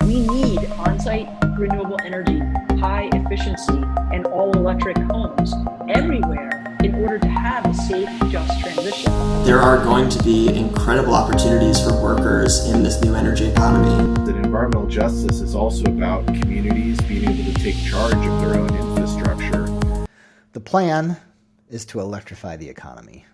We need on-site renewable energy, high efficiency, and all-electric homes everywhere in order to have a safe, just transition. There are going to be incredible opportunities for workers in this new energy economy. That environmental justice is also about communities being able to take charge of their own infrastructure. The plan is to electrify the economy.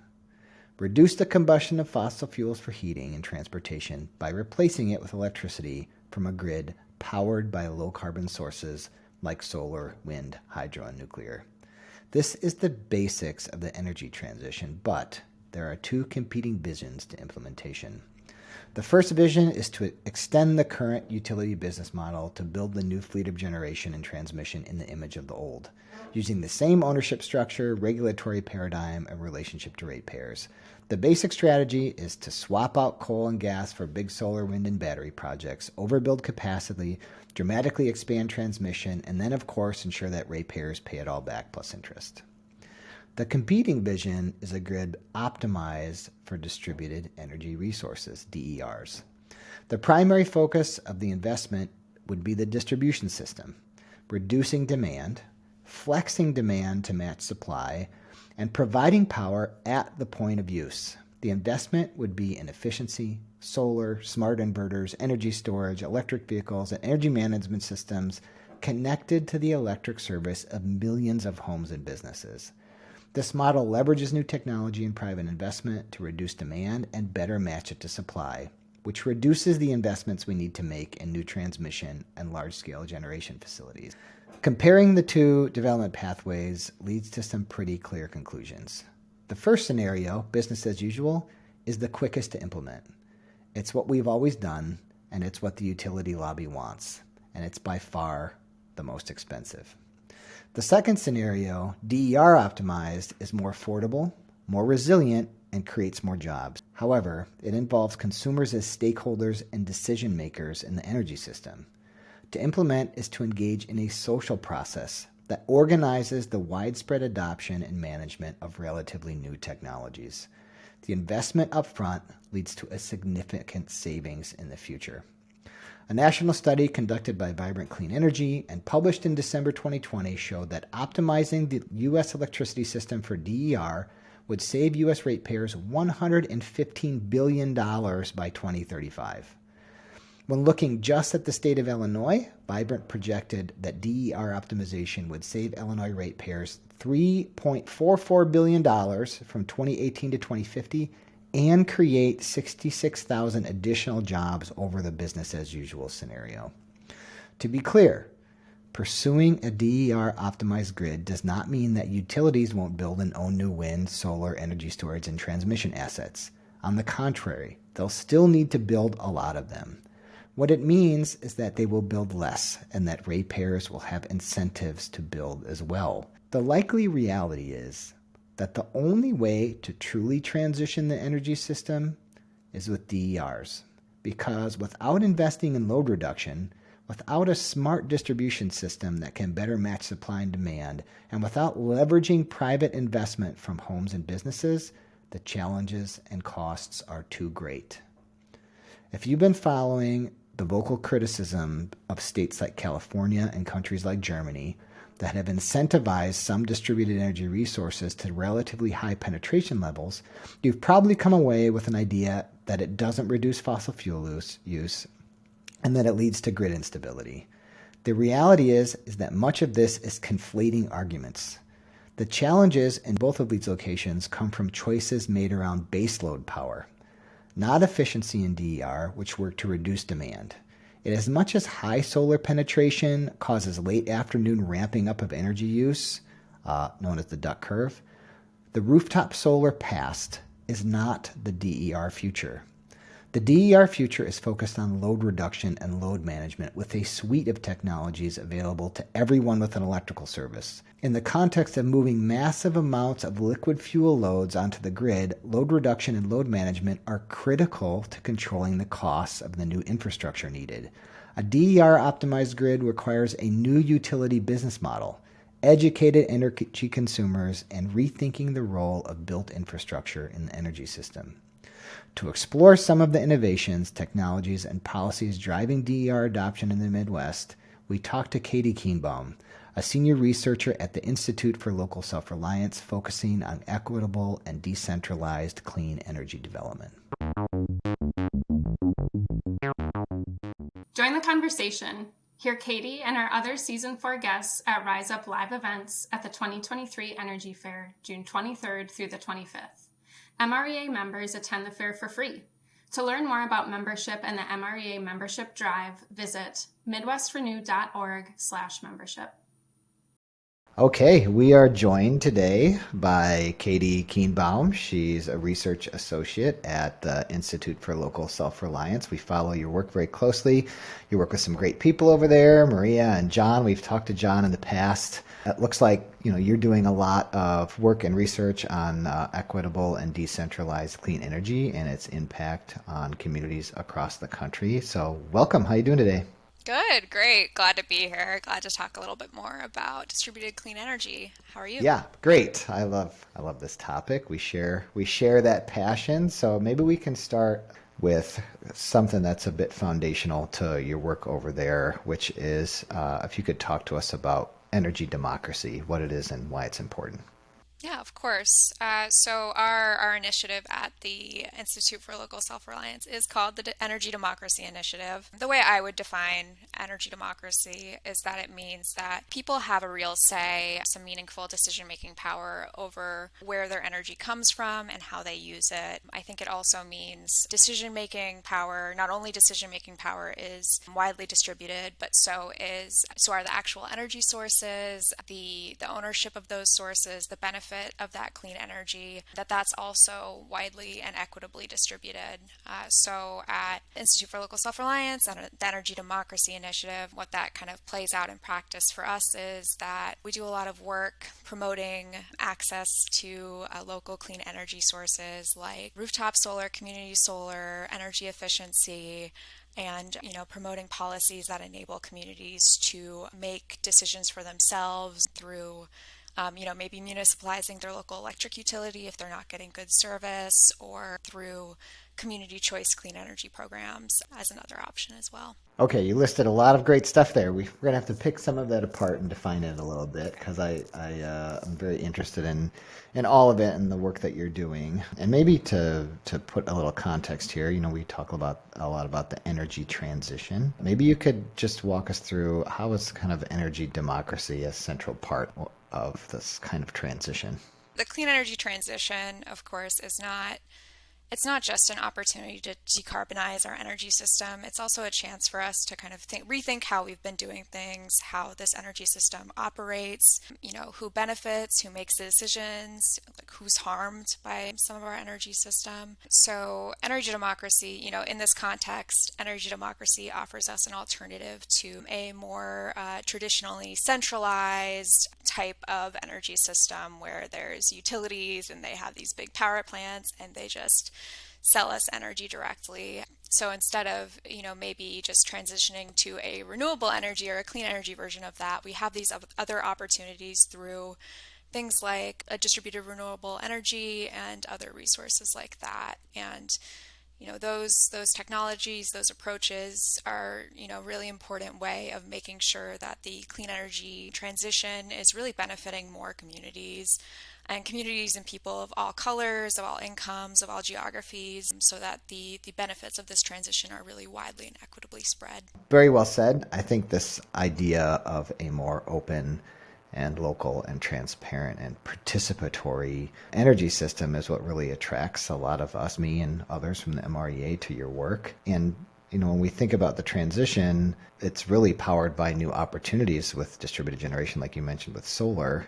Reduce the combustion of fossil fuels for heating and transportation by replacing it with electricity from a grid powered by low-carbon sources like solar, wind, hydro, and nuclear. This is the basics of the energy transition, but there are two competing visions to implementation. The first vision is to extend the current utility business model to build the new fleet of generation and transmission in the image of the old, using the same ownership structure, regulatory paradigm, and relationship to ratepayers. The basic strategy is to swap out coal and gas for big solar, wind, and battery projects, overbuild capacity, dramatically expand transmission, and then, of course, ensure that ratepayers pay it all back plus interest. The competing vision is a grid optimized for distributed energy resources, DERs. The primary focus of the investment would be the distribution system, reducing demand, flexing demand to match supply, and providing power at the point of use. The investment would be in efficiency, solar, smart inverters, energy storage, electric vehicles, and energy management systems connected to the electric service of millions of homes and businesses. This model leverages new technology and private investment to reduce demand and better match it to supply, which reduces the investments we need to make in new transmission and large-scale generation facilities. Comparing the two development pathways leads to some pretty clear conclusions. The first scenario, business as usual, is the quickest to implement. It's what we've always done, and it's what the utility lobby wants, and it's by far the most expensive. The second scenario, DER optimized, is more affordable, more resilient, and creates more jobs. However, it involves consumers as stakeholders and decision makers in the energy system. To implement is to engage in a social process that organizes the widespread adoption and management of relatively new technologies. The investment upfront leads to a significant savings in the future. A national study conducted by Vibrant Clean Energy and published in December 2020 showed that optimizing the U.S. electricity system for DER would save U.S. ratepayers $115 billion by 2035. When looking just at the state of Illinois, Vibrant projected that DER optimization would save Illinois ratepayers $3.44 billion from 2018 to 2050 and create 66,000 additional jobs over the business-as-usual scenario. To be clear, pursuing a DER-optimized grid does not mean that utilities won't build and own new wind, solar, energy storage, and transmission assets. On the contrary, they'll still need to build a lot of them. What it means is that they will build less and that ratepayers will have incentives to build as well. The likely reality is that the only way to truly transition the energy system is with DERs, because without investing in load reduction, without a smart distribution system that can better match supply and demand, and without leveraging private investment from homes and businesses, the challenges and costs are too great. If you've been following the vocal criticism of states like California and countries like Germany that have incentivized some distributed energy resources to relatively high penetration levels, you've probably come away with an idea that it doesn't reduce fossil fuel use and that it leads to grid instability. The reality is that much of this is conflating arguments. The challenges in both of these locations come from choices made around baseload power, not efficiency in DER, which work to reduce demand. As much as high solar penetration causes late afternoon ramping up of energy use, known as the duck curve, the rooftop solar past is not the DER future. The DER future is focused on load reduction and load management with a suite of technologies available to everyone with an electrical service. In the context of moving massive amounts of liquid fuel loads onto the grid, load reduction and load management are critical to controlling the costs of the new infrastructure needed. A DER-optimized grid requires a new utility business model, educated energy consumers, and rethinking the role of built infrastructure in the energy system. To explore some of the innovations, technologies, and policies driving DER adoption in the Midwest, we talked to Katie Kienbaum, a senior researcher at the Institute for Local Self-Reliance, focusing on equitable and decentralized clean energy development. Join the conversation. Hear Katie and our other Season 4 guests at Rise Up Live events at the 2023 Energy Fair, June 23rd through the 25th. MREA members attend the fair for free. To learn more about membership and the MREA membership drive, visit midwestrenew.org/membership. Okay, we are joined today by Katie Kienbaum. She's a research associate at the Institute for Local Self-Reliance. We follow your work very closely. You work with some great people over there, Maria and John. We've talked to John in the past. It looks like you're doing a lot of work and research on equitable and decentralized clean energy and its impact on communities across the country. So welcome. How are you doing today? Good, great. Glad to be here. Glad to talk a little bit more about distributed clean energy. How are you? Yeah, great. I love this topic. We share that passion. So maybe we can start with something that's a bit foundational to your work over there, which is if you could talk to us about energy democracy, what it is and why it's important. Yeah, of course. So our initiative at the Institute for Local Self-Reliance is called the Energy Democracy Initiative. The way I would define energy democracy is that it means that people have a real say, some meaningful decision-making power over where their energy comes from and how they use it. I think it also means decision-making power. Not only decision-making power is widely distributed, but so are the actual energy sources, the ownership of those sources, the benefit of that clean energy, that's also widely and equitably distributed. So at Institute for Local Self-Reliance and the Energy Democracy Initiative, what that kind of plays out in practice for us is that we do a lot of work promoting access to local clean energy sources like rooftop solar, community solar, energy efficiency, and promoting policies that enable communities to make decisions for themselves through maybe municipalizing their local electric utility if they're not getting good service, or through community choice clean energy programs as another option as well. Okay, you listed a lot of great stuff there. We're going to have to pick some of that apart and define it a little bit, because I'm very interested in all of it and the work that you're doing. And maybe to put a little context here, we talk a lot about the energy transition. Maybe you could just walk us through how is kind of energy democracy a central part of this kind of transition. The clean energy transition, of course, it's not just an opportunity to decarbonize our energy system. It's also a chance for us to kind of rethink how we've been doing things, how this energy system operates, who benefits, who makes the decisions, like who's harmed by some of our energy system. So energy democracy, in this context, energy democracy offers us an alternative to a more traditionally centralized type of energy system where there's utilities and they have these big power plants and they just sell us energy directly. So instead of, maybe just transitioning to a renewable energy or a clean energy version of that, we have these other opportunities through things like a distributed renewable energy and other resources like that. And those technologies, those approaches are, really important way of making sure that the clean energy transition is really benefiting more communities and people of all colors, of all incomes, of all geographies, so that the benefits of this transition are really widely and equitably spread. Very well said. I think this idea of a more open and local and transparent and participatory energy system is what really attracts a lot of us, me and others from the MREA, to your work. And when we think about the transition, it's really powered by new opportunities with distributed generation, like you mentioned with solar.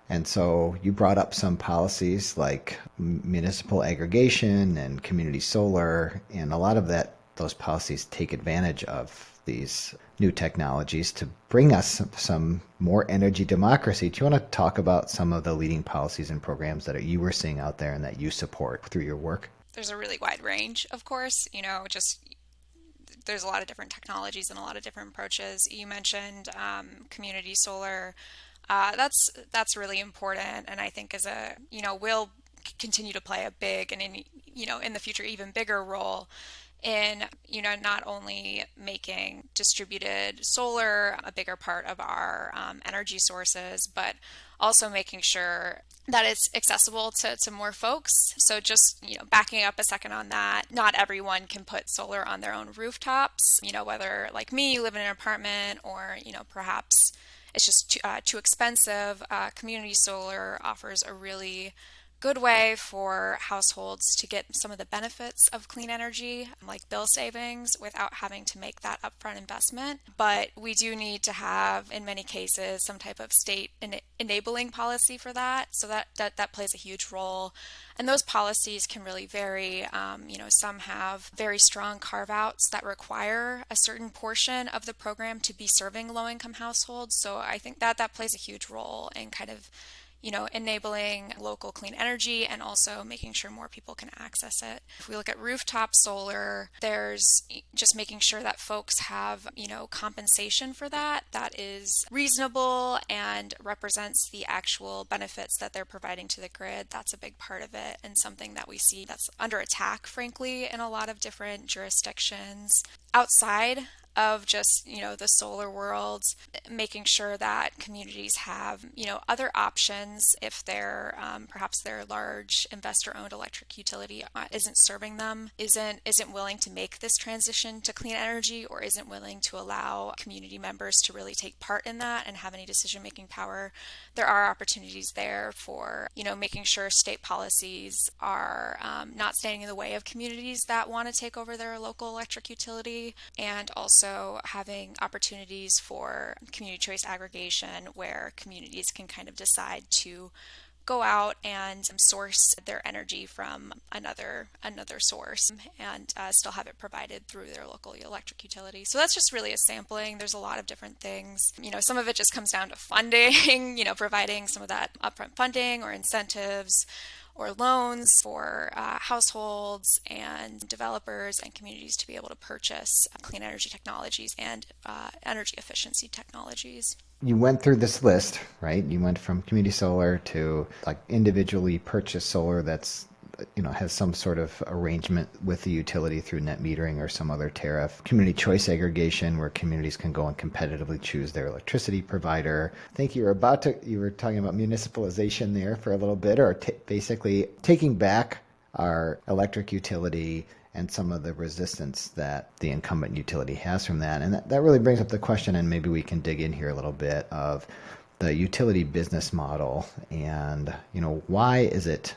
And so you brought up some policies like municipal aggregation and community solar, and a lot of those policies take advantage of these new technologies to bring us some more energy democracy. Do you want to talk about some of the leading policies and programs that you were seeing out there and that you support through your work? There's a really wide range, of course, there's a lot of different technologies and a lot of different approaches. You mentioned community solar. That's really important, and I think will continue to play a big and in the future even bigger role in not only making distributed solar a bigger part of our energy sources, but also making sure that it's accessible to more folks. So just backing up a second on that, not everyone can put solar on their own rooftops. Whether like me, you live in an apartment, or perhaps it's just too expensive. Community solar offers a really good way for households to get some of the benefits of clean energy, like bill savings, without having to make that upfront investment. But we do need to have, in many cases, some type of state enabling policy for that. So that plays a huge role. And those policies can really vary. Some have very strong carve-outs that require a certain portion of the program to be serving low-income households. So I think that plays a huge role in kind of enabling local clean energy and also making sure more people can access it. If we look at rooftop solar, there's just making sure that folks have, compensation for that is reasonable and represents the actual benefits that they're providing to the grid. That's a big part of it, and something that we see that's under attack, frankly, in a lot of different jurisdictions. Outside of just, the solar world, making sure that communities have, other options if they're perhaps their large investor-owned electric utility isn't serving them, isn't willing to make this transition to clean energy, or isn't willing to allow community members to really take part in that and have any decision-making power. There are opportunities there for, making sure state policies are not standing in the way of communities that want to take over their local electric utility, and also having opportunities for community choice aggregation where communities can kind of decide to go out and source their energy from another source and still have it provided through their local electric utility. So that's just really a sampling. There's a lot of different things. Some of it just comes down to funding, providing some of that upfront funding or incentives or loans for households and developers and communities to be able to purchase clean energy technologies and energy efficiency technologies. You went through this list, right? You went from community solar to like individually purchased solar that's has some sort of arrangement with the utility through net metering or some other tariff. Community choice aggregation, where communities can go and competitively choose their electricity provider. I think you were talking about municipalization there for a little bit, or basically taking back our electric utility and some of the resistance that the incumbent utility has from that. And that really brings up the question, and maybe we can dig in here a little bit, of the utility business model. And, why is it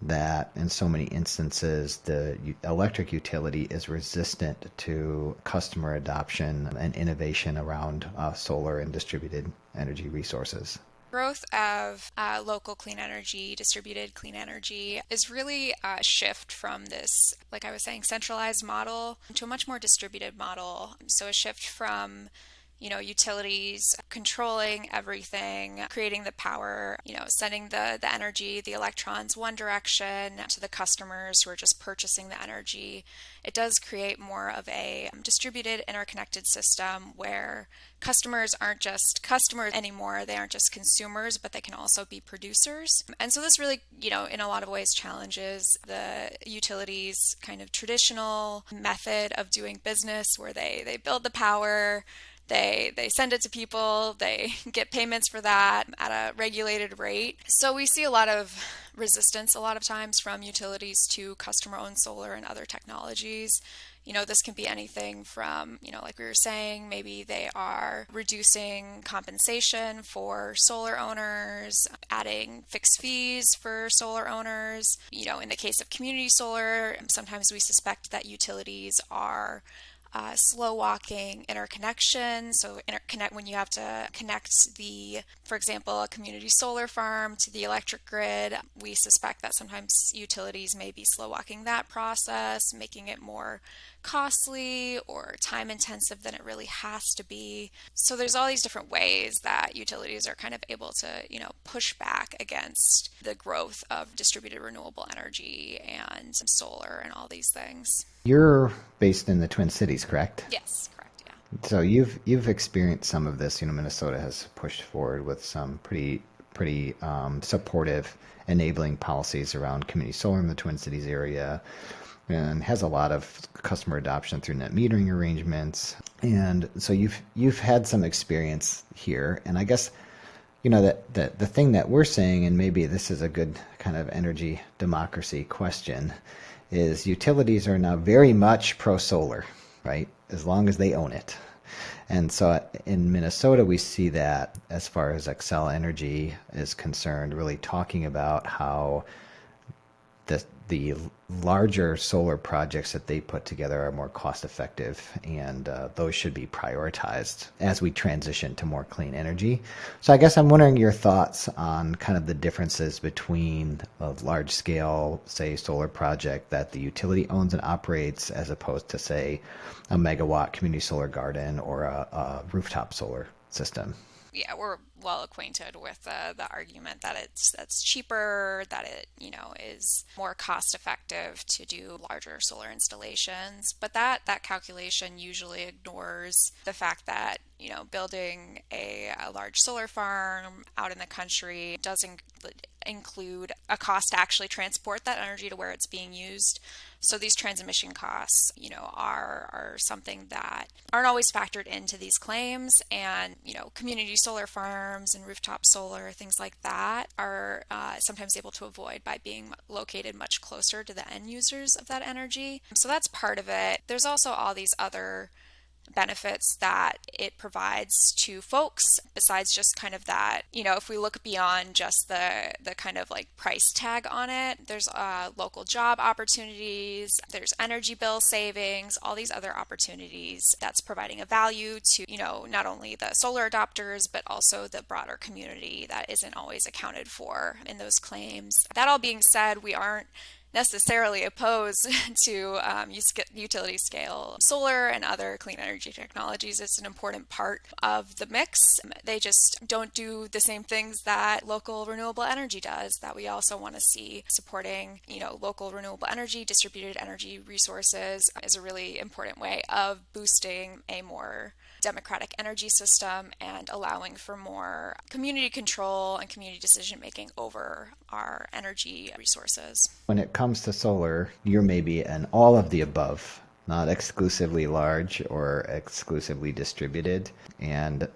that in so many instances the electric utility is resistant to customer adoption and innovation around solar and distributed energy resources? Growth of local clean energy, distributed clean energy, is really a shift from this, like I was saying, centralized model to a much more distributed model. So a shift from utilities controlling everything, creating the power, sending the energy, the electrons one direction to the customers who are just purchasing the energy. It does create more of a distributed, interconnected system where customers aren't just customers anymore. They aren't just consumers, but they can also be producers. And so this really, in a lot of ways challenges the utilities' kind of traditional method of doing business, where they build the power, they send it to people, they get payments for that at a regulated rate. So we see a lot of resistance a lot of times from utilities to customer-owned solar and other technologies. This can be anything from, like we were saying, maybe they are reducing compensation for solar owners, adding fixed fees for solar owners. In the case of community solar, sometimes we suspect that utilities are slow walking interconnection. So when you have to connect for example, a community solar farm to the electric grid, we suspect that sometimes utilities may be slow walking that process, making it more costly or time intensive than it really has to be. So there's all these different ways that utilities are kind of able to, push back against the growth of distributed renewable energy and solar and all these things. You're based in the Twin Cities, correct? Yes, correct, yeah. So you've experienced some of this. Minnesota has pushed forward with some pretty pretty supportive, enabling policies around community solar in the Twin Cities area, and has a lot of customer adoption through net metering arrangements. And so you've had some experience here, and I guess that the thing that we're saying, and maybe this is a good kind of energy democracy question, is utilities are now very much pro solar, right? As long as they own it. And so in Minnesota, we see that as far as Xcel Energy is concerned, really talking about how the larger solar projects that they put together are more cost effective, and those should be prioritized as we transition to more clean energy. So I guess I'm wondering your thoughts on kind of the differences between a large scale, say, solar project that the utility owns and operates as opposed to, say, a megawatt community solar garden or a rooftop solar system. Yeah, we're well acquainted with the argument that that's cheaper, that it is more cost effective to do larger solar installations. But that calculation usually ignores the fact that building a large solar farm out in the country doesn't include a cost to actually transport that energy to where it's being used. So these transmission costs, are something that aren't always factored into these claims. And, community solar farms and rooftop solar, things like that, are sometimes able to avoid by being located much closer to the end users of that energy. So that's part of it. There's also all these other benefits that it provides to folks besides just kind of that, if we look beyond just the kind of like price tag on it, there's local job opportunities, there's energy bill savings, all these other opportunities that's providing a value to, not only the solar adopters, but also the broader community that isn't always accounted for in those claims. That all being said, we aren't necessarily opposed to utility scale solar and other clean energy technologies. It's an important part of the mix. They just don't do the same things that local renewable energy does, that we also want to see supporting. Local renewable energy, distributed energy resources is a really important way of boosting a more democratic energy system and allowing for more community control and community decision making over our energy resources. When it comes to solar, you're maybe an all of the above, not exclusively large or exclusively distributed. And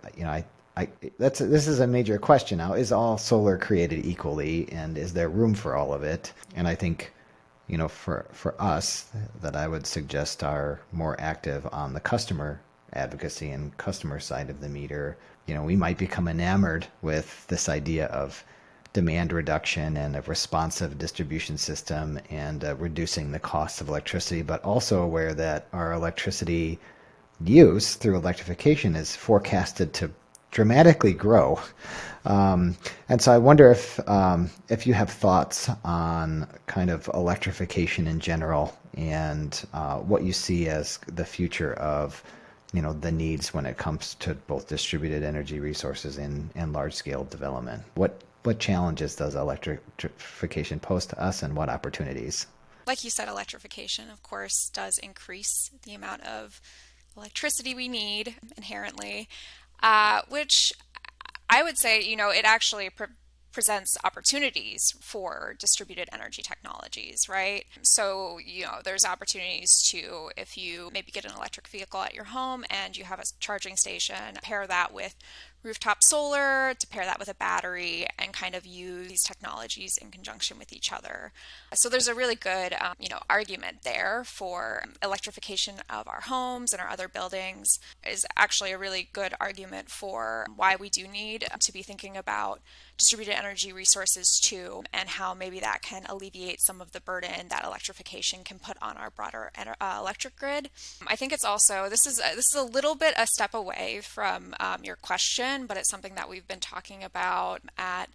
this is a major question now. Is all solar created equally, and is there room for all of it? And I think for us, that I would suggest are more active on the customer advocacy and customer side of the meter. We might become enamored with this idea of demand reduction and a responsive distribution system and reducing the cost of electricity, but also aware that our electricity use through electrification is forecasted to dramatically grow. And so I wonder if you have thoughts on kind of electrification in general and what you see as the future of the needs when it comes to both distributed energy resources and large-scale development. What challenges does electrification pose to us, and what opportunities? Like you said, electrification, of course, does increase the amount of electricity we need inherently, which I would say, it actually presents opportunities for distributed energy technologies, right? So, there's opportunities to, if you maybe get an electric vehicle at your home and you have a charging station, pair that with rooftop solar, to pair that with a battery, and kind of use these technologies in conjunction with each other. So there's a really good, argument there for electrification of our homes and our other buildings. Is actually a really good argument for why we do need to be thinking about distributed energy resources too, and how maybe that can alleviate some of the burden that electrification can put on our broader electric grid. I think it's also, this is a little bit a step away from your question, but it's something that we've been talking about at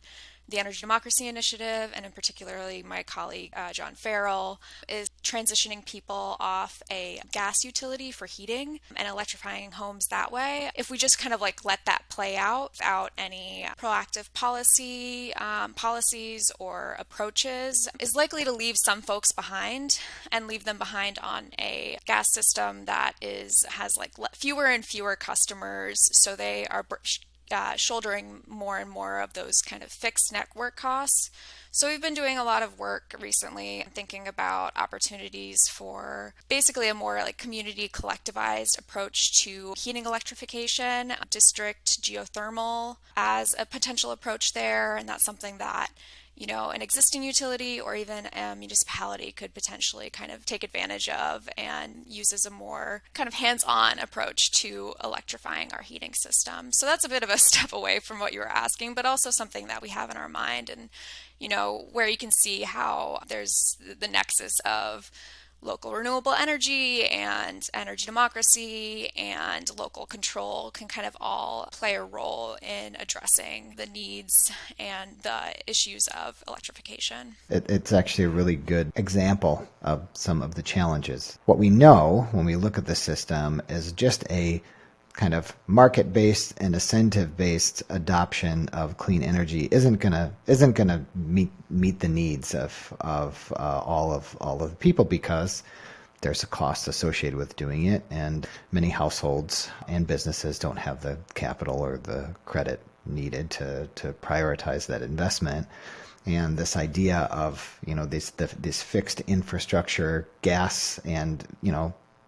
the Energy Democracy Initiative, and in particularly my colleague John Farrell, is transitioning people off a gas utility for heating and electrifying homes that way. If we just kind of let that play out without any proactive policies or approaches, is likely to leave some folks behind, and leave them behind on a gas system that has fewer and fewer customers, so they are shouldering more and more of those kind of fixed network costs. So we've been doing a lot of work recently thinking about opportunities for basically a more like community collectivized approach to heating electrification, district geothermal as a potential approach there. And that's something that an existing utility or even a municipality could potentially kind of take advantage of and use as a more kind of hands-on approach to electrifying our heating system. So that's a bit of a step away from what you were asking, but also something that we have in our mind and, where you can see how there's the nexus of local renewable energy and energy democracy and local control can kind of all play a role in addressing the needs and the issues of electrification. It's actually a really good example of some of the challenges. What we know when we look at the system is just a kind of market-based and incentive-based adoption of clean energy isn't gonna meet the needs of all of the people, because there's a cost associated with doing it, and many households and businesses don't have the capital or the credit needed to prioritize that investment. And this idea of this fixed infrastructure, gas, and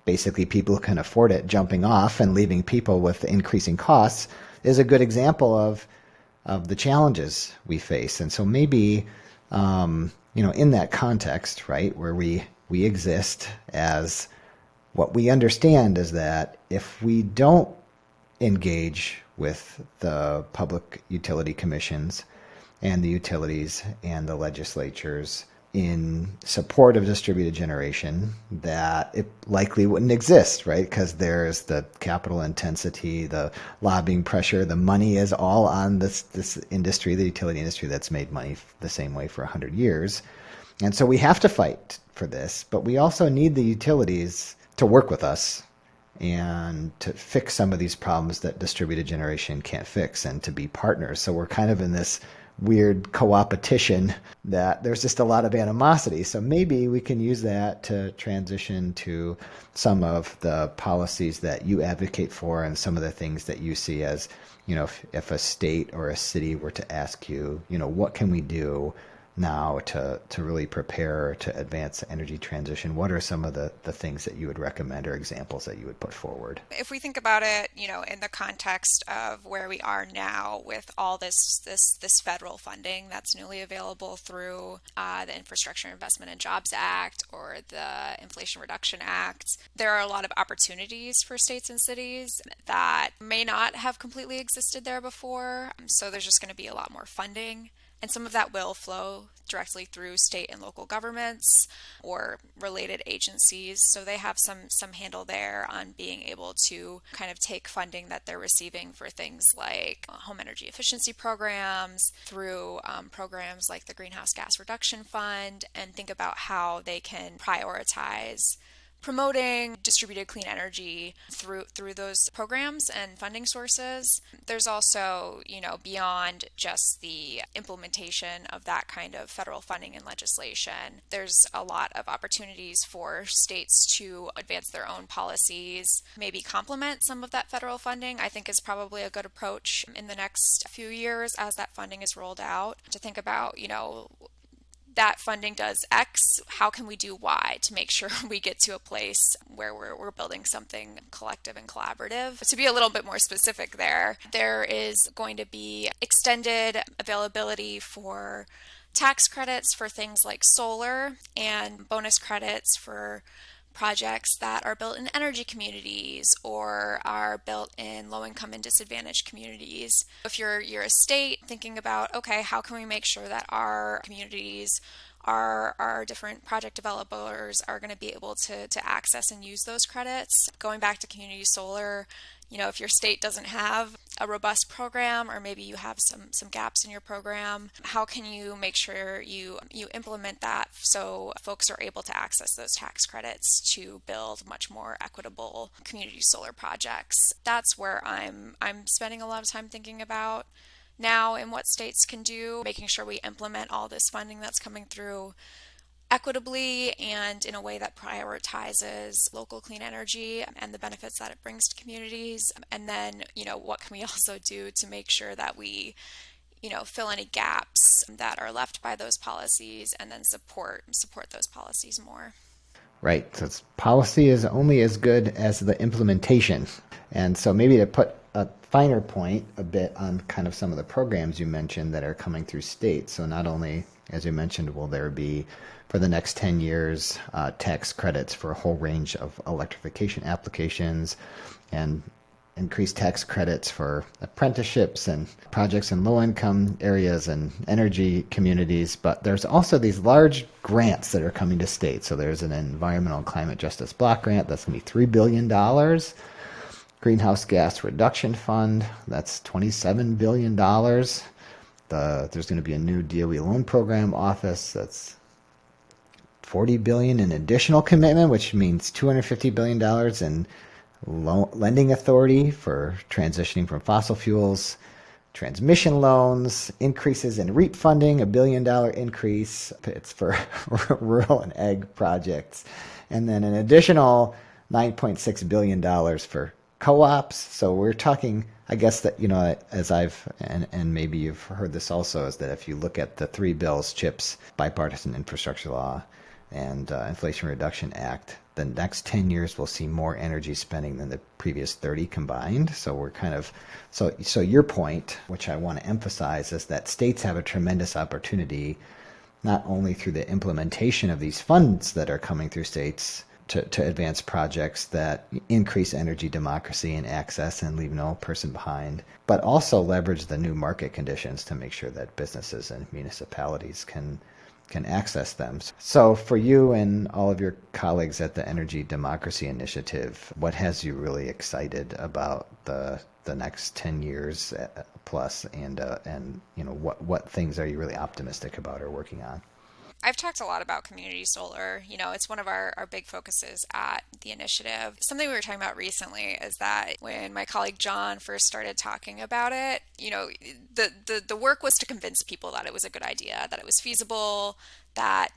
basically people who can afford it jumping off and leaving people with increasing costs is a good example of the challenges we face. And so maybe, in that context, right, where we exist as what we understand is that if we don't engage with the public utility commissions and the utilities and the legislatures in support of distributed generation, that it likely wouldn't exist, right? Because there's the capital intensity, the lobbying pressure, the money is all on this industry, the utility industry that's made money the same way for 100 years. And so we have to fight for this, but we also need the utilities to work with us and to fix some of these problems that distributed generation can't fix, and to be partners. So we're kind of in this weird co-opetition that there's just a lot of animosity. So maybe we can use that to transition to some of the policies that you advocate for and some of the things that you see as, if a state or a city were to ask you, what can we do now to really prepare to advance energy transition? What are some of the things that you would recommend or examples that you would put forward? If we think about it, in the context of where we are now with all this federal funding that's newly available through the Infrastructure Investment and Jobs Act or the Inflation Reduction Act, there are a lot of opportunities for states and cities that may not have completely existed there before. So there's just going to be a lot more funding. And some of that will flow directly through state and local governments or related agencies. So they have some handle there on being able to kind of take funding that they're receiving for things like home energy efficiency programs through programs like the Greenhouse Gas Reduction Fund, and think about how they can prioritize promoting distributed clean energy through those programs and funding sources. There's also, beyond just the implementation of that kind of federal funding and legislation, there's a lot of opportunities for states to advance their own policies, maybe complement some of that federal funding. I think is probably a good approach in the next few years as that funding is rolled out, to think about, that funding does X, how can we do Y to make sure we get to a place where we're building something collective and collaborative? To be a little bit more specific there is going to be extended availability for tax credits for things like solar and bonus credits for projects that are built in energy communities or are built in low-income and disadvantaged communities. If you're a state thinking about, okay, how can we make sure that our communities, our different project developers are going to be able to access and use those credits? Going back to community solar, if your state doesn't have a robust program, or maybe you have some gaps in your program, how can you make sure you implement that so folks are able to access those tax credits to build much more equitable community solar projects? That's where I'm spending a lot of time thinking about now, and what states can do, making sure we implement all this funding that's coming through. equitably and in a way that prioritizes local clean energy and the benefits that it brings to communities. And then, what can we also do to make sure that we fill any gaps that are left by those policies, and then support those policies more. Right. So policy is only as good as the implementation. And so maybe to put a finer point a bit on kind of some of the programs you mentioned that are coming through states. So not only, as you mentioned, will there be for the next 10 years tax credits for a whole range of electrification applications and increased tax credits for apprenticeships and projects in low-income areas and energy communities. But there's also these large grants that are coming to states. So there's an Environmental and Climate Justice Block Grant that's going to be $3 billion. Greenhouse Gas Reduction Fund, that's $27 billion. There's going to be a new DOE loan program office that's $40 billion in additional commitment, which means $250 billion in lending authority for transitioning from fossil fuels, transmission loans, increases in REAP funding, $1 billion increase. It's for rural and ag projects. And then an additional $9.6 billion for co-ops. So we're talking, I guess that, as and maybe you've heard this also, is that if you look at the three bills, CHIPS, Bipartisan Infrastructure Law, and Inflation Reduction Act, the next 10 years will see more energy spending than the previous 30 combined. So we're kind of, so your point, which I want to emphasize, is that states have a tremendous opportunity, not only through the implementation of these funds that are coming through states to advance projects that increase energy democracy and access and leave no person behind, but also leverage the new market conditions to make sure that businesses and municipalities can access them. So for you and all of your colleagues at the Energy Democracy Initiative, what has you really excited about the next 10 years plus, and what things are you really optimistic about or working on? I've talked a lot about community solar. It's one of our big focuses at the initiative. Something we were talking about recently is that when my colleague John first started talking about it, the work was to convince people that it was a good idea, that it was feasible, that,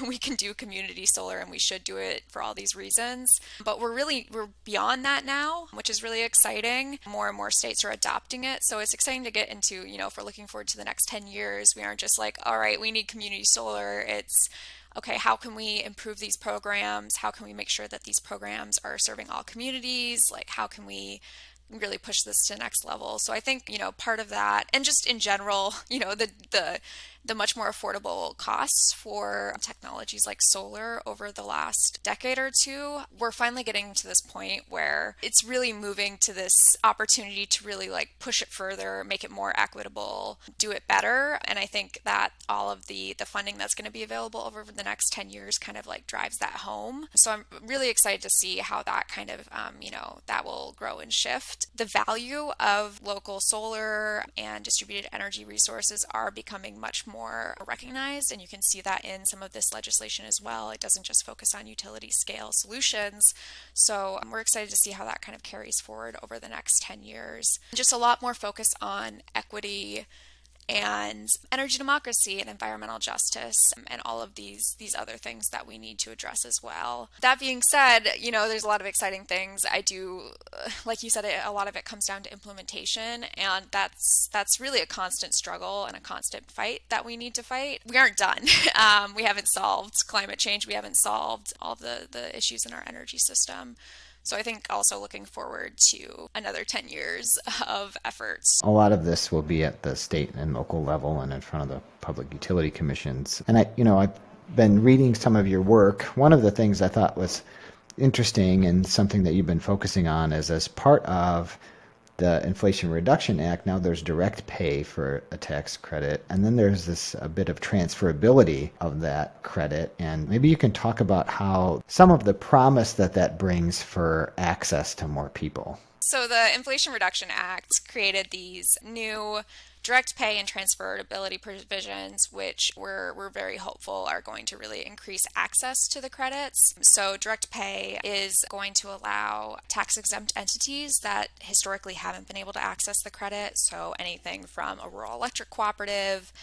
we can do community solar and we should do it for all these reasons. But we're beyond that now, which is really exciting. More and more states are adopting it. So it's exciting to get into, if we're looking forward to the next 10 years, we aren't just like, all right, we need community solar. It's, okay, how can we improve these programs? How can we make sure that these programs are serving all communities? Like, how can we really push this to the next level? So I think, part of that, and just in general, the much more affordable costs for technologies like solar over the last decade or two, we're finally getting to this point where it's really moving to this opportunity to really push it further, make it more equitable, do it better. And I think that all of the funding that's going to be available over the next 10 years kind of drives that home. So I'm really excited to see how that kind of, that will grow and shift. The value of local solar and distributed energy resources are becoming much more recognized, and you can see that in some of this legislation as well. It doesn't just focus on utility scale solutions. So we're excited to see how that kind of carries forward over the next 10 years. Just a lot more focus on equity and energy democracy and environmental justice and all of these other things that we need to address as well. That being said, there's a lot of exciting things. I do, like you said, a lot of it comes down to implementation, and that's really a constant struggle and a constant fight that we need to fight. We aren't done. We haven't solved climate change. We haven't solved all the issues in our energy system. So I think also looking forward to another 10 years of efforts. A lot of this will be at the state and local level and in front of the public utility commissions. And I've been reading some of your work. One of the things I thought was interesting and something that you've been focusing on is, as part of the Inflation Reduction Act, now there's direct pay for a tax credit, and then there's a bit of transferability of that credit. And maybe you can talk about how some of the promise that brings for access to more people. So the Inflation Reduction Act created these new direct pay and transferability provisions, which we're very hopeful are going to really increase access to the credits. So direct pay is going to allow tax-exempt entities that historically haven't been able to access the credit, so anything from a rural electric cooperative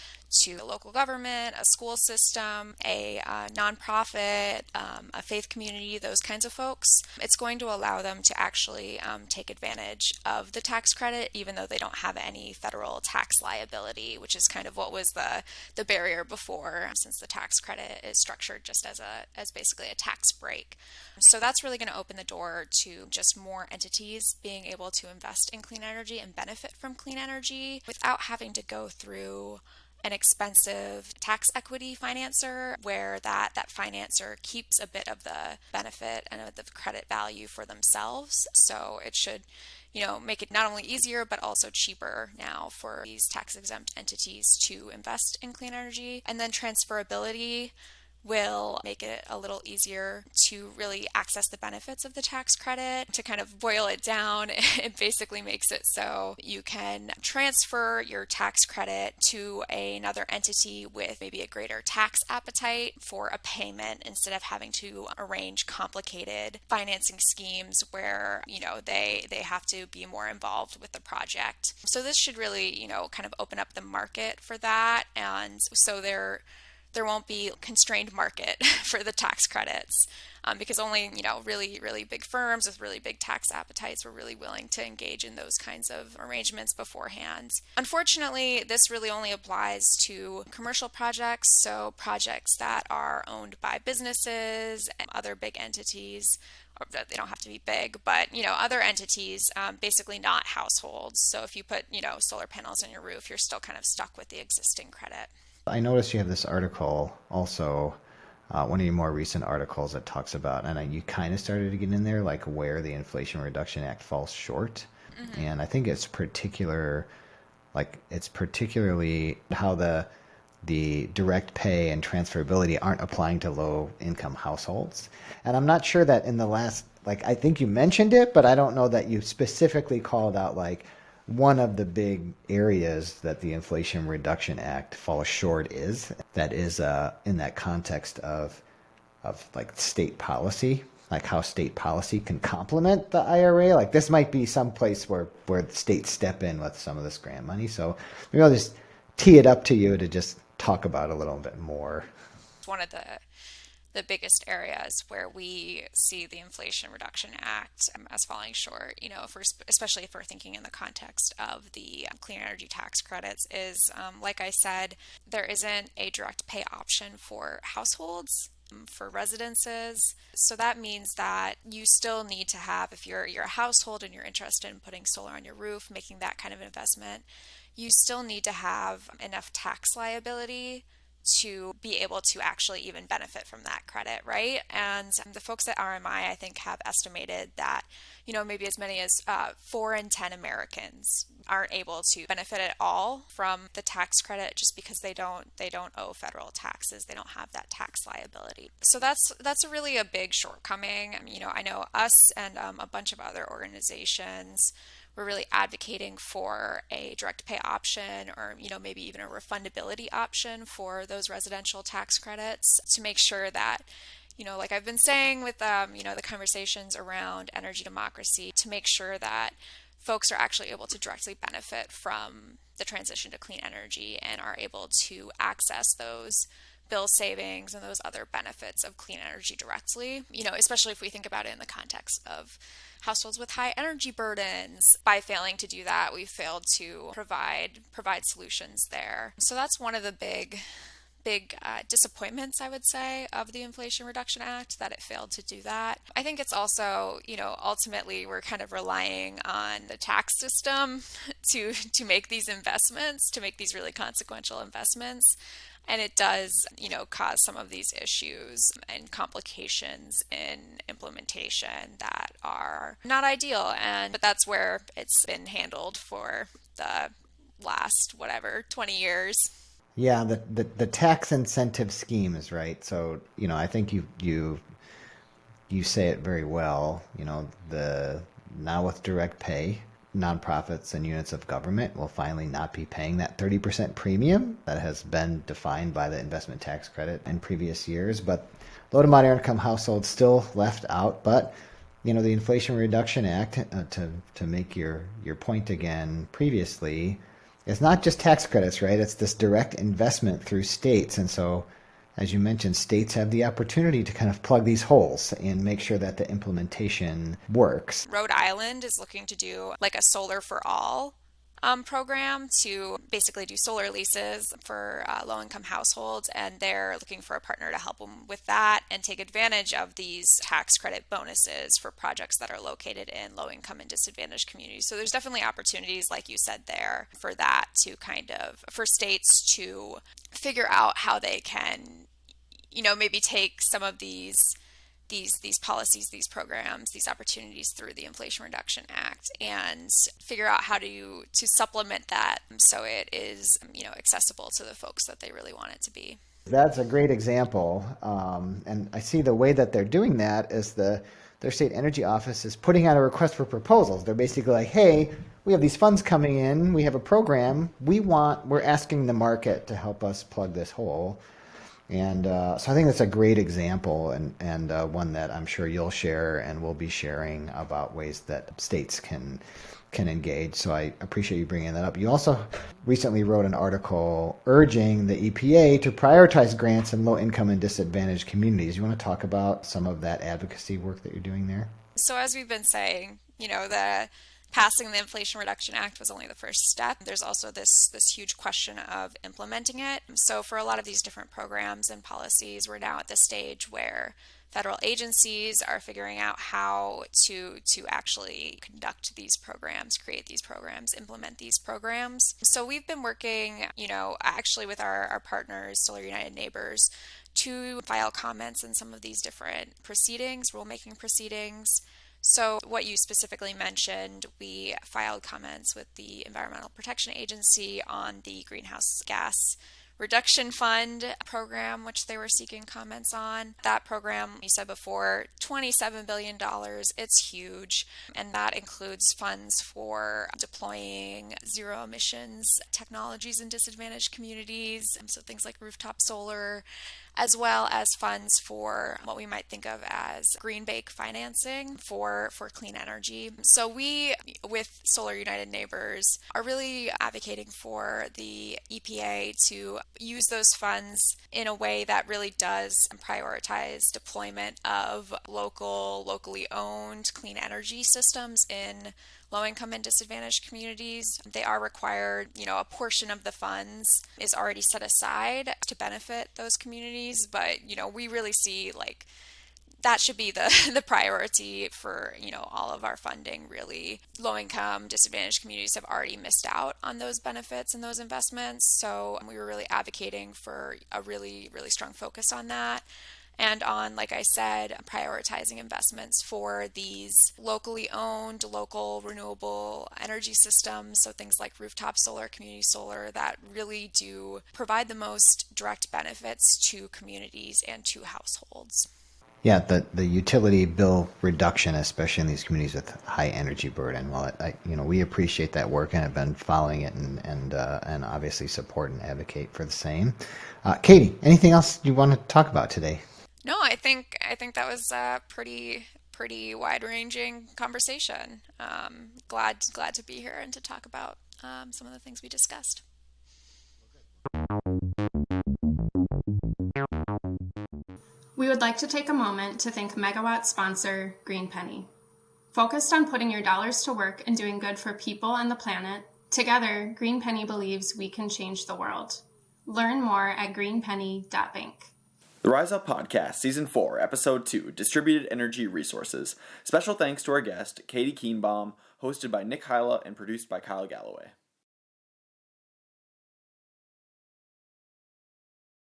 to a local government, a school system, a nonprofit, a faith community, those kinds of folks. It's going to allow them to actually take advantage of the tax credit, even though they don't have any federal tax liability, which is kind of what was the barrier before, since the tax credit is structured just as basically a tax break. So that's really going to open the door to just more entities being able to invest in clean energy and benefit from clean energy without having to go through an expensive tax equity financer where that financer keeps a bit of the benefit and of the credit value for themselves. So it should, make it not only easier but also cheaper now for these tax exempt entities to invest in clean energy. And then transferability will make it a little easier to really access the benefits of the tax credit. To kind of boil it down, it basically makes it so you can transfer your tax credit to another entity with maybe a greater tax appetite for a payment instead of having to arrange complicated financing schemes where, they have to be more involved with the project. So this should really, kind of open up the market for that. And so there won't be constrained market for the tax credits because only, really, really big firms with really big tax appetites were really willing to engage in those kinds of arrangements beforehand. Unfortunately, this really only applies to commercial projects, so projects that are owned by businesses and other big entities. Or they don't have to be big, but, other entities, basically not households. So if you put, solar panels on your roof, you're still kind of stuck with the existing credit. I noticed you have this article also, one of your more recent articles that talks about, and you kind of started to get in there, like where the Inflation Reduction Act falls short. Mm-hmm. And I think it's particularly how the direct pay and transferability aren't applying to low income households. And I'm not sure that in the last, I think you mentioned it, but I don't know that you specifically called out one of the big areas that the Inflation Reduction Act falls short in that context of state policy, how state policy can complement the IRA. This might be some place where the states step in with some of this grant money. So maybe I'll just tee it up to you to just talk about it a little bit more. One of the biggest areas where we see the Inflation Reduction Act as falling short, especially if we're thinking in the context of the clean energy tax credits, is, like I said, there isn't a direct pay option for households, for residences. So that means that you still need to have, if you're a household and you're interested in putting solar on your roof, making that kind of investment, you still need to have enough tax liability to be able to actually even benefit from that credit, right? And the folks at RMI, I think, have estimated that, maybe as many as 4 in 10 Americans aren't able to benefit at all from the tax credit just because they don't owe federal taxes. They don't have that tax liability. So that's really a big shortcoming. I know us and a bunch of other organizations, we're really advocating for a direct pay option or, maybe even a refundability option for those residential tax credits to make sure that, like I've been saying with, the conversations around energy democracy, to make sure that folks are actually able to directly benefit from the transition to clean energy and are able to access those bill savings and those other benefits of clean energy directly, especially if we think about it in the context of households with high energy burdens. By failing to do that, we failed to provide solutions there. So that's one of the big disappointments, I would say, of the Inflation Reduction Act, that it failed to do that. I think it's also, ultimately we're kind of relying on the tax system to make these investments, to make these really consequential investments. And it does, cause some of these issues and complications in implementation that are not ideal. But that's where it's been handled for the last, 20 years. Yeah, the tax incentive schemes, right? So, I think you say it very well. Now with direct pay, nonprofits and units of government will finally not be paying that 30% premium that has been defined by the investment tax credit in previous years. But low to moderate income households still left out. But the Inflation Reduction Act, to make your point again previously, it's not just tax credits, right? It's this direct investment through states. And so, as you mentioned, states have the opportunity to kind of plug these holes and make sure that the implementation works. Rhode Island is looking to do like a solar for all program to basically do solar leases for low-income households, and they're looking for a partner to help them with that and take advantage of these tax credit bonuses for projects that are located in low-income and disadvantaged communities. So there's definitely opportunities, like you said there, for that to for states to figure out how they can, maybe take some of these policies, these programs, these opportunities through the Inflation Reduction Act and figure out how to supplement that so it is, accessible to the folks that they really want it to be. That's a great example. And I see the way that they're doing that is their state energy office is putting out a request for proposals. They're basically like, hey, we have these funds coming in. We have a program. We're asking the market to help us plug this hole. And so I think that's a great example and one that I'm sure you'll share and we'll be sharing about ways that states can engage. So I appreciate you bringing that up. You also recently wrote an article urging the EPA to prioritize grants in low-income and disadvantaged communities. You want to talk about some of that advocacy work that you're doing there? So as we've been saying, the passing the Inflation Reduction Act was only the first step. There's also this huge question of implementing it. So for a lot of these different programs and policies, we're now at the stage where federal agencies are figuring out how to actually conduct these programs, create these programs, implement these programs. So we've been working, actually with our partners, Solar United Neighbors, to file comments in some of these different proceedings, rulemaking proceedings. So what you specifically mentioned, we filed comments with the Environmental Protection Agency on the Greenhouse Gas Reduction Fund program, which they were seeking comments on. That program, you said before, $27 billion. It's huge. And that includes funds for deploying zero emissions technologies in disadvantaged communities. So things like rooftop solar, as well as funds for what we might think of as green bank financing for clean energy. So we, with Solar United Neighbors, are really advocating for the EPA to use those funds in a way that really does prioritize deployment of locally owned clean energy systems in low-income and disadvantaged communities. They are required, a portion of the funds is already set aside to benefit those communities, but, we really see that should be the priority for, all of our funding, really. Low-income, disadvantaged communities have already missed out on those benefits and those investments, so we were really advocating for a really, really strong focus on that. And on, like I said, prioritizing investments for these locally owned, local renewable energy systems, so things like rooftop solar, community solar, that really do provide the most direct benefits to communities and to households. Yeah, the utility bill reduction, especially in these communities with high energy burden. Well, we appreciate that work and have been following it and obviously support and advocate for the same. Katie, anything else you want to talk about today? No, I think that was a pretty wide-ranging conversation. Glad to be here and to talk about some of the things we discussed. We would like to take a moment to thank Megawatt sponsor Green Penny. Focused on putting your dollars to work and doing good for people and the planet, together, Green Penny believes we can change the world. Learn more at greenpenny.bank. The Rise Up Podcast, Season 4, Episode 2, Distributed Energy Resources. Special thanks to our guest, Katie Kienbaum, hosted by Nick Hylla and produced by Kyle Galloway.